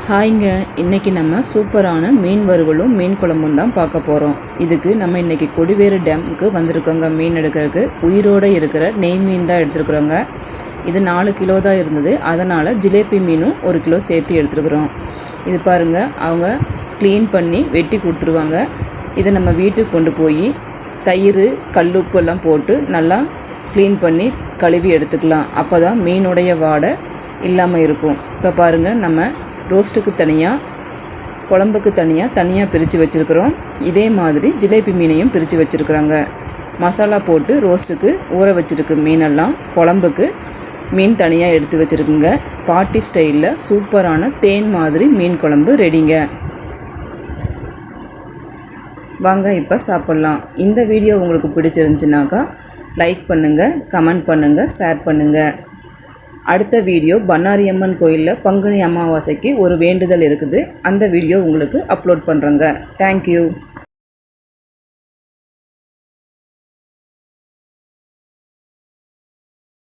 ஹாய்ங்க, இன்றைக்கி நம்ம சூப்பரான மீன் வறுவலும் மீன் குழம்பும் தான் பார்க்க போகிறோம். இதுக்கு நம்ம இன்றைக்கி கொடிவேறு டேமுக்கு வந்திருக்கோங்க. மீன் எடுக்கிறதுக்கு உயிரோடு இருக்கிற நெய் மீன் தான் எடுத்துருக்குறோங்க. இது 4 கிலோ தான் இருந்தது, அதனால் ஜிலேபி மீனும் 1 கிலோ சேர்த்து எடுத்துருக்குறோம். இது பாருங்கள், அவங்க க்ளீன் பண்ணி வெட்டி கொடுத்துருவாங்க. இதை நம்ம வீட்டுக்கு கொண்டு போய் தயிர் கல்லுப்பெல்லாம் போட்டு நல்லா க்ளீன் பண்ணி கழுவி எடுத்துக்கலாம். அப்போ தான் மீனுடைய வாடை இல்லாமல் இருக்கும். இப்போ பாருங்கள், நம்ம ரோஸ்ட்டுக்கு தனியாக குழம்புக்கு தனியாக பிரித்து வச்சுருக்குறோம். இதே மாதிரி ஜிலேபி மீனையும் பிரித்து வச்சுருக்குறாங்க. மசாலா போட்டு ரோஸ்ட்டுக்கு ஊற வச்சுருக்கு மீனெல்லாம், குழம்புக்கு மீன் தனியாக எடுத்து வச்சுருக்குங்க. பாட்டி ஸ்டைலில் சூப்பரான தேன் மாதிரி மீன் குழம்பு ரெடிங்க. வாங்க இப்போ சாப்பிட்லாம். இந்த வீடியோ உங்களுக்கு பிடிச்சிருந்துச்சுனாக்கா லைக் பண்ணுங்கள், கமெண்ட் பண்ணுங்கள், ஷேர் பண்ணுங்கள். அடுத்த வீடியோ பண்ணாரி அம்மன் கோயிலில் பங்குனி அமாவாசைக்கு ஒரு வேண்டுதல் இருக்குது. அந்த வீடியோ உங்களுக்கு அப்லோட் பண்ணுறேங்க. தேங்க்யூ.